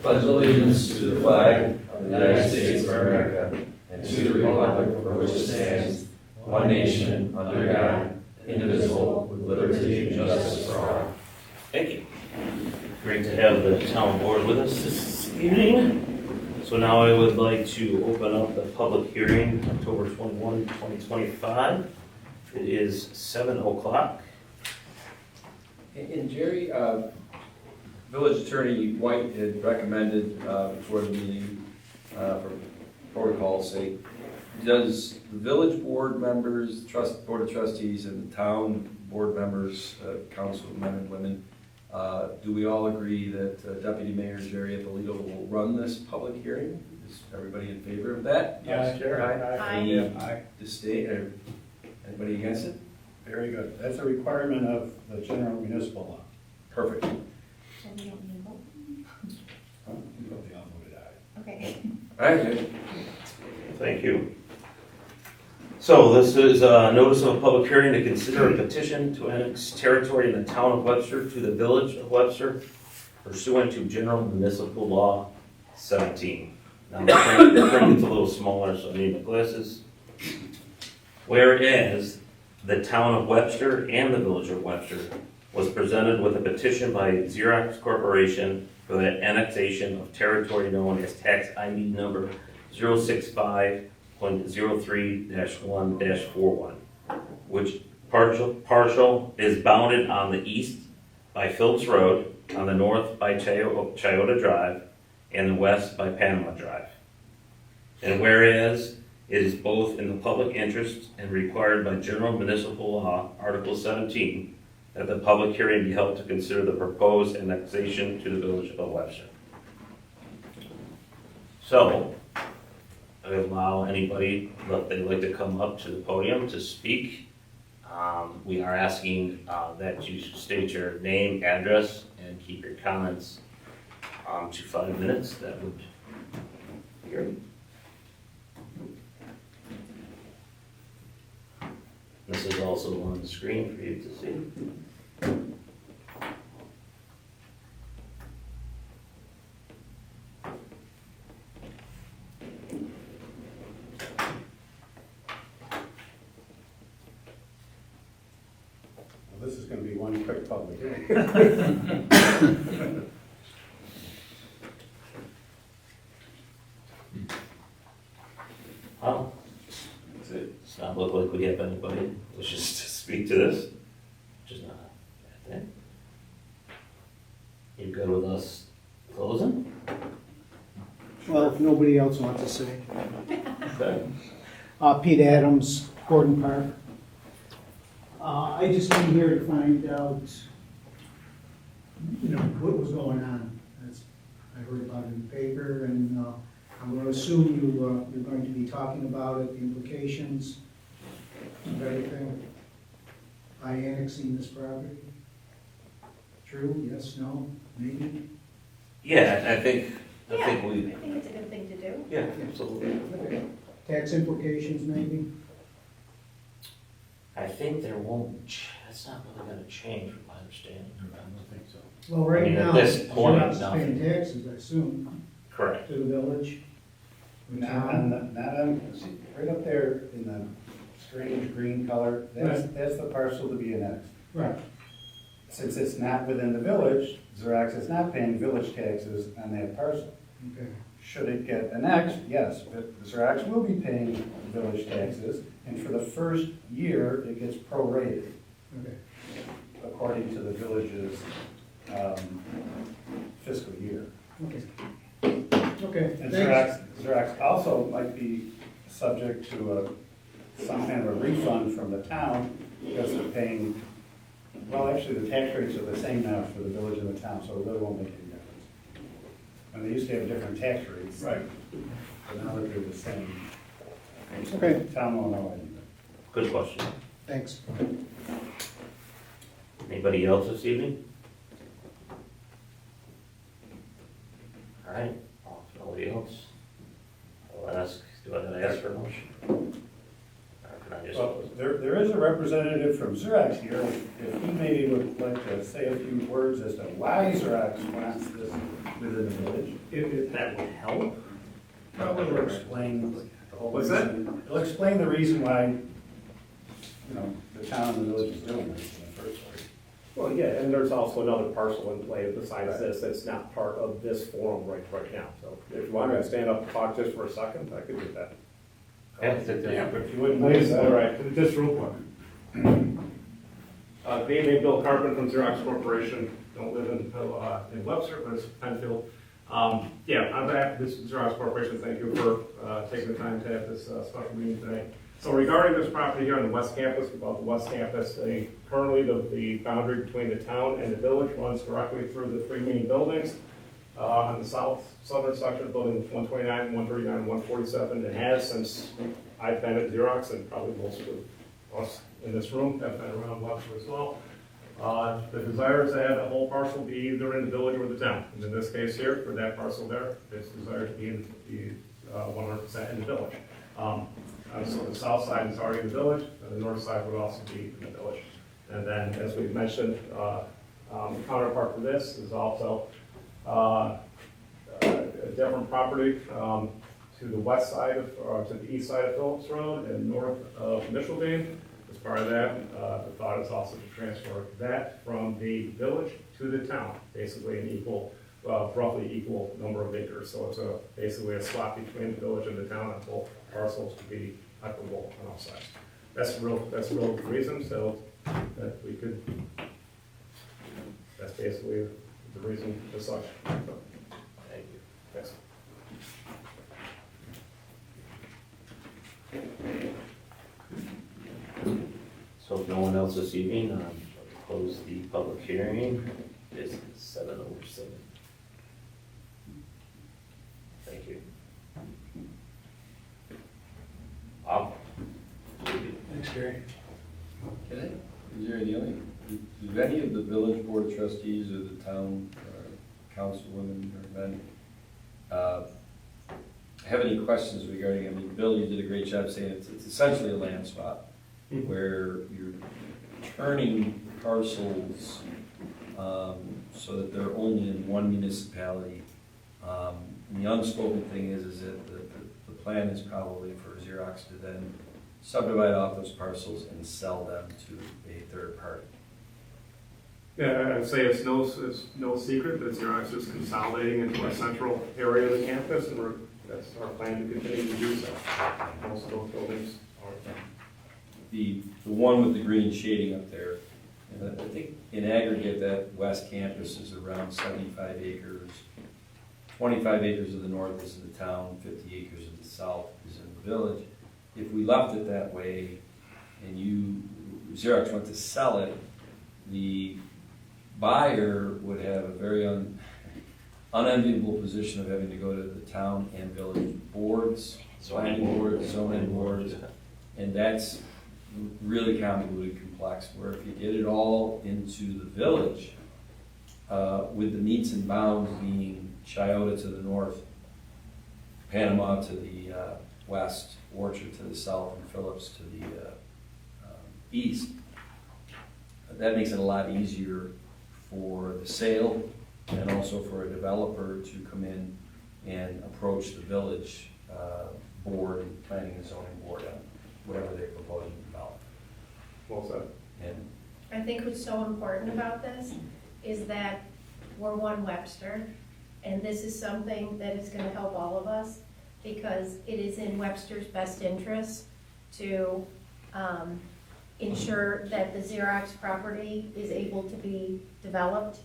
pledge allegiance to the flag of the United States of America and to the republic for which it stands, one nation, under God, indivisible, with liberty and justice for all. Thank you. Great to have the town board with us this evening. So now I would like to open up the public hearing, October 21, 2025. It is 7 o'clock. And Jerry, Village Attorney White had recommended before the meeting, for protocol's sake, does the village board members, board of trustees, and the town board members, councilmen and women, do we all agree that Deputy Mayor Jerry Ippolito will run this public hearing? Is everybody in favor of that? Yes, Jerry. Any disdain, or anybody against it? Very good. That's a requirement of the general municipal law. Perfect. So we don't need a vote? Huh? You put the unvoted aye. Okay. All right, good. Thank you. So this is a notice of a public hearing to consider a petition to annex territory in the town of Webster to the village of Webster pursuant to General Municipal Law 17. Now the print is a little smaller, so I need my glasses. Whereas the town of Webster and the village of Webster was presented with a petition by Xerox Corporation for the annexation of territory known as tax ID number 065.03-1-41, which partial is bounded on the east by Phillips Road, on the north by Chiota Drive, and the west by Panama Drive. And whereas it is both in the public interest and required by General Municipal Law, Article 17, that the public hearing be held to consider the proposed annexation to the village of Webster. So, I allow anybody that they'd like to come up to the podium to speak. We are asking that you state your name, address, and keep your comments to 5 minutes. That would be great. This is also on the screen for you to see. Well, this is going to be one quick public hearing. Oh, That's it. does not look like we have anybody who wishes to speak to this, which is not a bad thing. You good with us closing? Well, if nobody else wants to say. Okay. Pete Adams, Gordon Park. I just came here to find out, what was going on. I heard about it in the paper, and I'm going to assume you're going to be talking about it, the implications of everything by annexing this property. True? Yes? No? Maybe? Yeah, I think I we, think it's a good thing to do. yeah, absolutely. Okay. Tax implications, maybe? I think there won't, that's not really gonna change from my understanding. I don't think so. Well, I right mean, at now, this point, Xerox is nothing. paying taxes, I assume, Correct. to the village. Not on, see, right up there in the strange green color, that's the parcel to be annexed. Right. Since it's not within the village, Xerox is not paying village taxes on that parcel. Okay. Should it get annexed, yes, but Xerox will be paying village taxes, and for the first year, it gets prorated Okay. according to the village's fiscal year. Okay. Okay. And Thanks. Xerox also might be subject to some kind of a refund from the town because they're paying, well, actually, the tax rates are the same now for the village and the town, so it really won't make any difference. And they used to have different tax rates. Right. But now that they're the same, Okay. the town won't know anything. Good question. Thanks. Anybody else this evening? All right, well, if nobody else, I'll ask, do I ask for a motion? Or can I just? Well, there is a representative from Xerox here, if he maybe would like to say a few words as to why Xerox wants this within the village. If that would help. Probably will explain the whole What's that? reason. It'll explain the reason why, you know, the town and the village is doing this in the first place. Well, yeah, and there's also another parcel in play besides this that's not part of this forum right now. So if you want me to stand up and talk just for a second, I could do that. Yeah, but if you wouldn't Please, mind, all right, just real quick. Name Bill Carpenter from Xerox Corporation. Don't live in Webster, but it's Penfield. Yeah, on behalf of this Xerox Corporation, thank you for taking the time to have this special meeting today. So regarding this property here on the west campus, we call it the west campus, currently the boundary between the town and the village runs directly through the three main buildings. On the southern section, building 129, 139, and 147, it has since I've been at Xerox, and probably most of us in this room have been around Webster as well. The desire is to have the whole parcel be either in the village or the town. And in this case here, for that parcel there, it's desired to be 100% in the village. So the south side is already in the village, and the north side would also be in the village. And then, as we've mentioned, the counterpart to this is also a different property to the west side or to the east side of Phillips Road and north of Micheldean. As part of that, the thought is also to transfer that from the village to the town, basically an equal, roughly equal number of acres. So it's basically a swap between the village and the town, and both parcels to be equitable on all sides. That's the real reason, so that we could, that's basically the reason as such. Thank you. Thanks. So if no one else this evening, I'll close the public hearing. It is 7:07. Thank you. Bob? Thanks, Gary. Can I, is there any other, do any of the village board of trustees or the town councilwomen or men have any questions regarding, I mean, Bill, you did a great job saying it's essentially a land swap where you're turning parcels so that they're only in one municipality. And the unspoken thing is that the plan is probably for Xerox to then subdivide off those parcels and sell them to a third party. Yeah, I'd say it's no secret that Xerox is consolidating into a central area of the campus, and that's our plan to continue to do so. Most of those buildings are. The one with the green shading up there, and I think in aggregate that west campus is around 75 acres. 25 acres of the north is in the town, 50 acres of the south is in the village. If we left it that way and Xerox went to sell it, the buyer would have a very unenviable position of having to go to the town and village boards, planning boards, zoning boards, and that's really convoluted, complex, where if you get it all into the village, with the meets and bounds being Chiota to the north, Panama to the west, Orchard to the south, and Phillips to the east, that makes it a lot easier for the sale and also for a developer to come in and approach the village board and planning and zoning board on whatever they're proposing to develop. Well said. And I think what's so important about this is that we're one Webster, and this is something that is gonna help all of us, because it is in Webster's best interest to ensure that the Xerox property is able to be developed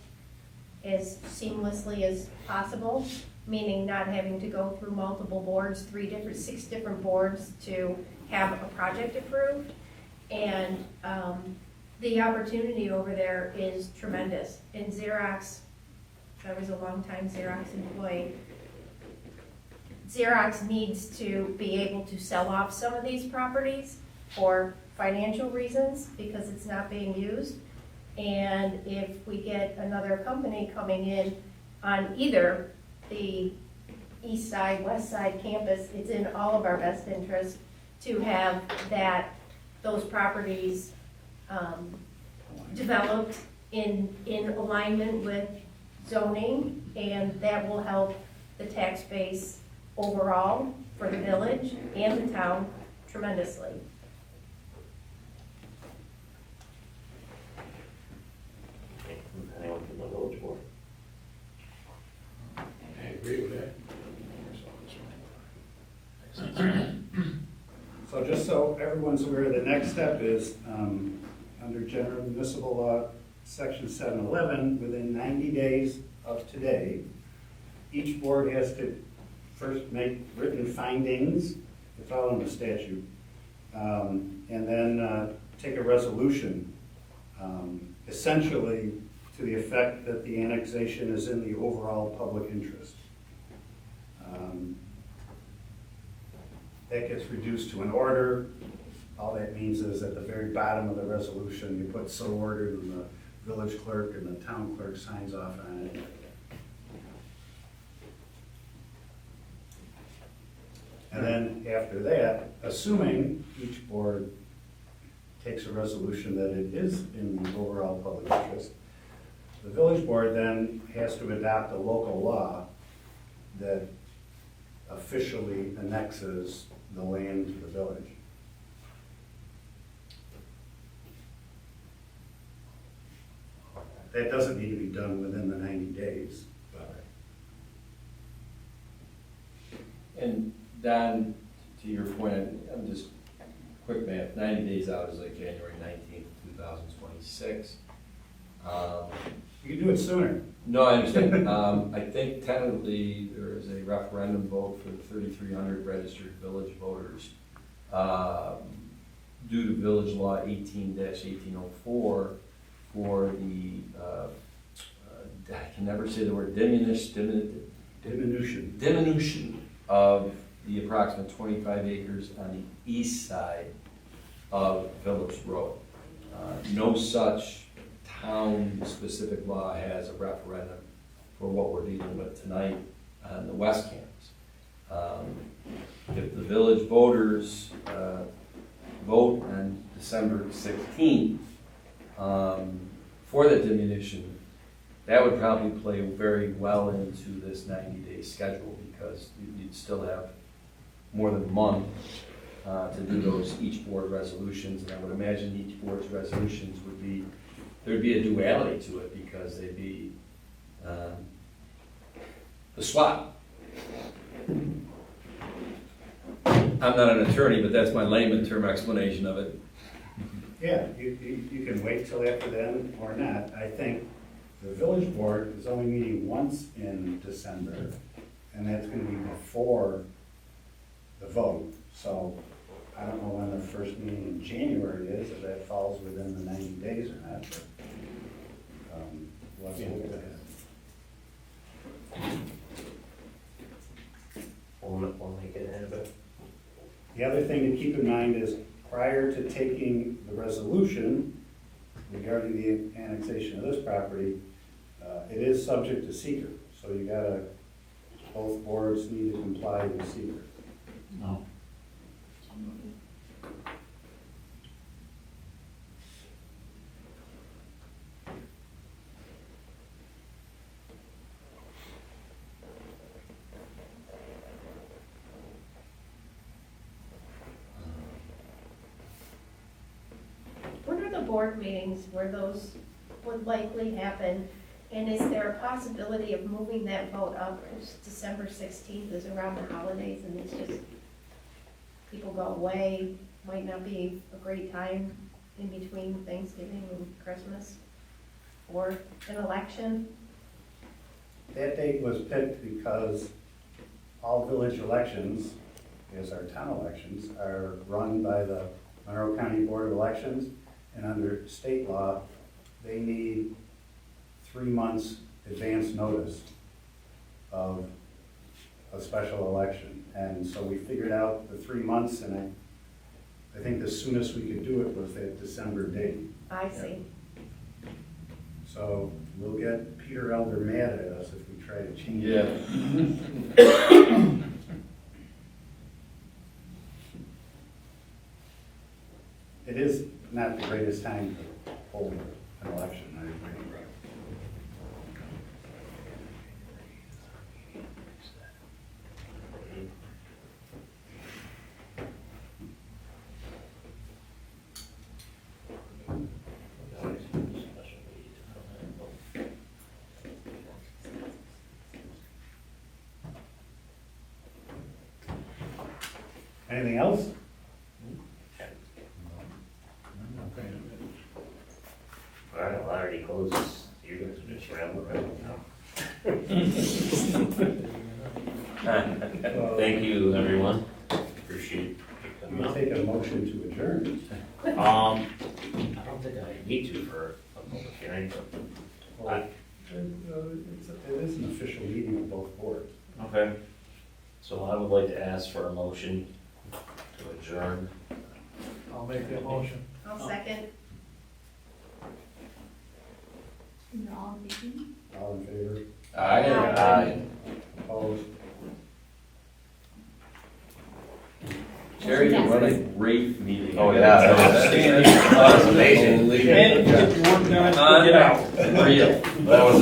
as seamlessly as possible, meaning not having to go through multiple boards, 6 different boards to have a project approved. And the opportunity over there is tremendous. And Xerox, I was a longtime Xerox employee, Xerox needs to be able to sell off some of these properties for financial reasons because it's not being used. And if we get another company coming in on either the east side, west side campus, it's in all of our best interest to have those properties developed in alignment with zoning, and that will help the tax base overall for the village and the town tremendously. Anyone from the village board? I agree with that. So just so everyone's aware, the next step is, under General Municipal Law, Section 711, within 90 days of today, each board has to first make written findings, it's all in the statute, and then take a resolution, essentially to the effect that the annexation is in the overall public interest. That gets reduced to an order. All that means is at the very bottom of the resolution, you put so ordered, and the village clerk and the town clerk signs off on it. And then after that, assuming each board takes a resolution that it is in the overall public interest, the village board then has to adopt a local law that officially annexes the land to the village. That doesn't need to be done within the 90 days. And Don, to your point, I'm just, quick math, 90 days out is like January 19th, 2026. You can do it sooner. No, I understand. I think tentatively there is a referendum vote for the 3,300 registered village voters. Due to Village Law 18-1804 for the, I can never say the word, diminution of the approximate 25 acres on the east side of Village Road. No such town-specific law has a referendum for what we're dealing with tonight on the west campus. If the village voters vote on December 16th for the diminution, that would probably play very well into this 90-day schedule, because you'd still have more than a month to do those each board resolutions, and I would imagine each board's resolutions would be, there'd be a duality to it, because they'd be the swap. I'm not an attorney, but that's my layman term explanation of it. Yeah, you can wait till after then or not. I think the village board is only meeting once in December, and that's gonna be before the vote. So I don't know when the first meeting in January is, if that falls within the 90 days or not. But, we'll have to look at that. We'll make it ahead of it. The other thing to keep in mind is, prior to taking the resolution regarding the annexation of this property, it is subject to seeker. So you gotta, both boards need to comply with seeker. No. What are the board meetings where those would likely happen? And is there a possibility of moving that vote up? Because December 16th is around the holidays, and it's just, people go away, might not be a great time in between Thanksgiving and Christmas, or an election. That date was picked because all village elections, as our town elections, are run by the Monroe County Board of Elections, and under state law, they need 3 months advance notice of a special election. And so we figured out the 3 months, and I think the soonest we could do it was that December date. I see. So we'll get Peter Elder mad at us if we try to change Yeah. it. It is not the greatest time to hold an election, I agree. Anything else? All right, well, I already closed this. You guys are just rambling right now. Thank you, everyone. Appreciate you coming We'll out. take a motion to adjourn. I don't think I need to for a public hearing, but. Well, it is an official meeting of both boards. Okay. So I would like to ask for a motion to adjourn. I'll make that motion. I'll second. You're all thinking? All in favor? Aye. Opposed? Jerry, you run a great meeting. Oh, yeah. Outstanding. That was amazing. Unbelievable. Get out. Real. That was